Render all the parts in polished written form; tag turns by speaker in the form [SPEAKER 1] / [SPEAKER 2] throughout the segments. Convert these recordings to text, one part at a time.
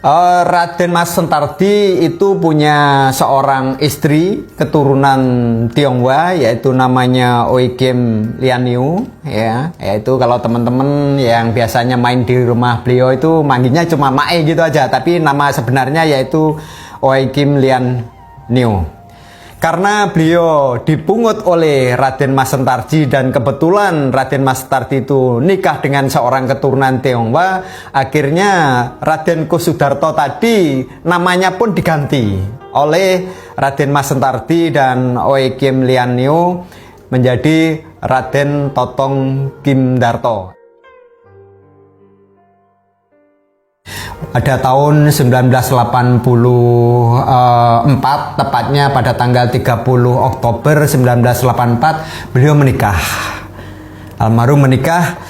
[SPEAKER 1] Raden Mas Sentardi itu punya seorang istri keturunan Tionghoa, yaitu namanya Oe Kim Lian Niu, ya. Yaitu kalau teman-teman yang biasanya main di rumah beliau itu manggilnya cuma Mae gitu aja, tapi nama sebenarnya yaitu Oe Kim Lian Niu. Karena beliau dipungut oleh Raden Mas Sentardi dan kebetulan Raden Mas Sentardi itu nikah dengan seorang keturunan Tionghoa, akhirnya Raden Kusudarto tadi namanya pun diganti oleh Raden Mas Sentardi dan Oe Kim Lian Niu menjadi Raden Totong Kim Darto. Pada tahun 1984, tepatnya pada tanggal 30 Oktober 1984, beliau menikah. Almarhum menikah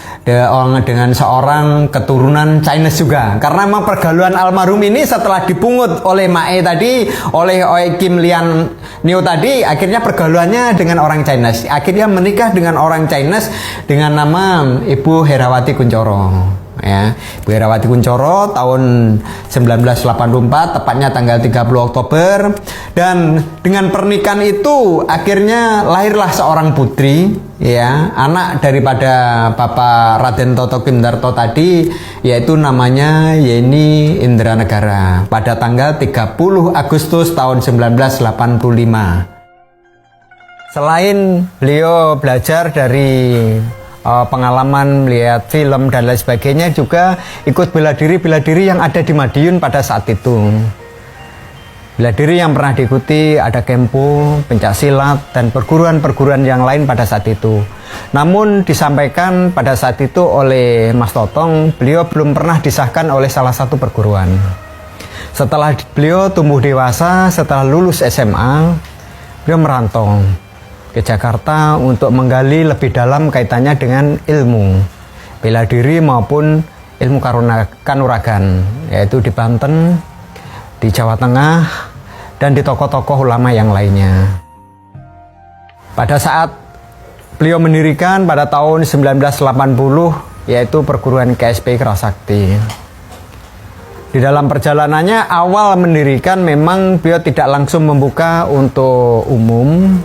[SPEAKER 1] dengan seorang keturunan Chinese juga. Karena memang pergaulan almarhum ini setelah dipungut oleh Mae tadi, oleh Oe Kim Lian Niu tadi, akhirnya pergaulannya dengan orang Chinese. Akhirnya menikah dengan orang Chinese dengan nama Ibu Herawati Kuncoro. Ya, Ibu Herawati Kuncoro tahun 1984, tepatnya tanggal 30 Oktober, dan dengan pernikahan itu akhirnya lahirlah seorang putri, ya, anak daripada Bapak Raden Toto Kim Darto tadi, yaitu namanya Yeni Indranegara pada tanggal 30 Agustus tahun 1985. Selain beliau belajar dari pengalaman melihat film dan lain sebagainya, juga ikut bela diri yang ada di Madiun pada saat itu. Bela diri yang pernah diikuti ada Kempo, pencak silat, dan perguruan-perguruan yang lain pada saat itu. Namun disampaikan pada saat itu oleh Mas Totong, beliau belum pernah disahkan oleh salah satu perguruan. Setelah beliau tumbuh dewasa, setelah lulus SMA, beliau merantau ke Jakarta untuk menggali lebih dalam kaitannya dengan ilmu bela diri maupun ilmu kanuragan, yaitu di Banten, di Jawa Tengah, dan di tokoh-tokoh ulama yang lainnya. Pada saat beliau mendirikan pada tahun 1980, yaitu perguruan KSP Kerasakti. Di dalam perjalanannya awal mendirikan memang beliau tidak langsung membuka untuk umum,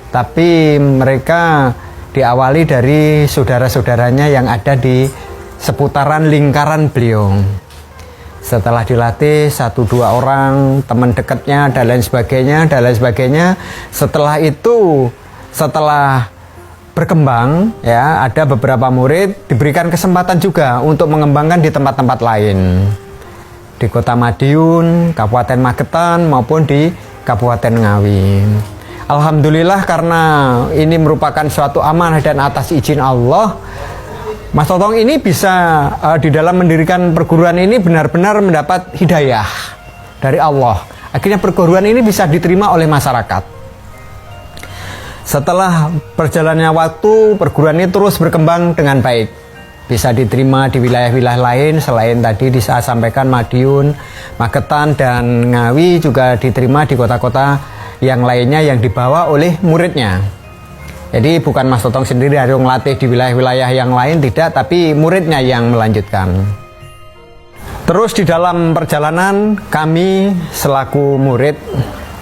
[SPEAKER 1] tapi mereka diawali dari saudara-saudaranya yang ada di seputaran lingkaran beliau. Setelah dilatih 1-2 orang, teman dekatnya dan lain sebagainya, setelah itu, setelah berkembang, ya, ada beberapa murid diberikan kesempatan juga untuk mengembangkan di tempat-tempat lain, di Kota Madiun, Kabupaten Magetan, maupun di Kabupaten Ngawi. Alhamdulillah, karena ini merupakan suatu amanah dan atas izin Allah, Mas Totong ini bisa di dalam mendirikan perguruan ini benar-benar mendapat hidayah dari Allah. Akhirnya perguruan ini bisa diterima oleh masyarakat. Setelah berjalannya waktu, perguruan ini terus berkembang dengan baik. Bisa diterima di wilayah-wilayah lain selain tadi saya sampaikan Madiun, Magetan, dan Ngawi, juga diterima di kota-kota yang lainnya yang dibawa oleh muridnya. Jadi bukan Mas Totong sendiri harus ngelatih di wilayah-wilayah yang lain, tidak, tapi muridnya yang melanjutkan. Terus di dalam perjalanan kami selaku murid,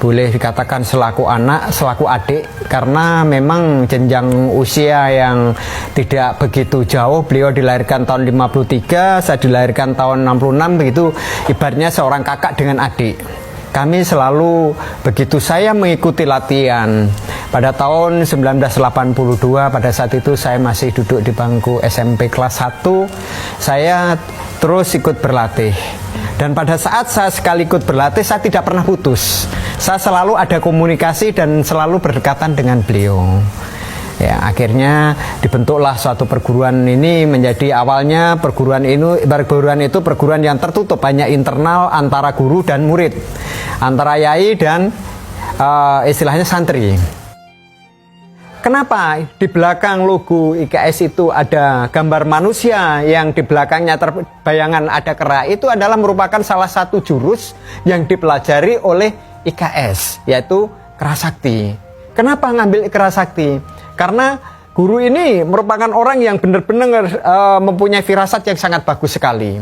[SPEAKER 1] boleh dikatakan selaku anak, selaku adik, karena memang jenjang usia yang tidak begitu jauh. Beliau dilahirkan tahun 53, saya dilahirkan tahun 66, begitu ibaratnya seorang kakak dengan adik. Kami selalu, begitu saya mengikuti latihan pada tahun 1982, pada saat itu saya masih duduk di bangku SMP kelas 1, saya terus ikut berlatih. Dan pada saat saya sekali ikut berlatih, saya tidak pernah putus. Saya selalu ada komunikasi dan selalu berdekatan dengan beliau. Ya, akhirnya dibentuklah suatu perguruan ini. Menjadi awalnya perguruan itu perguruan yang tertutup, hanya internal antara guru dan murid, antara yai dan istilahnya santri. Kenapa di belakang logo IKS itu ada gambar manusia yang di belakangnya terbayangan ada kera? Itu adalah merupakan salah satu jurus yang dipelajari oleh IKS, yaitu Kerasakti. Kenapa ngambil Kerasakti? Karena guru ini merupakan orang yang benar-benar mempunyai firasat yang sangat bagus sekali.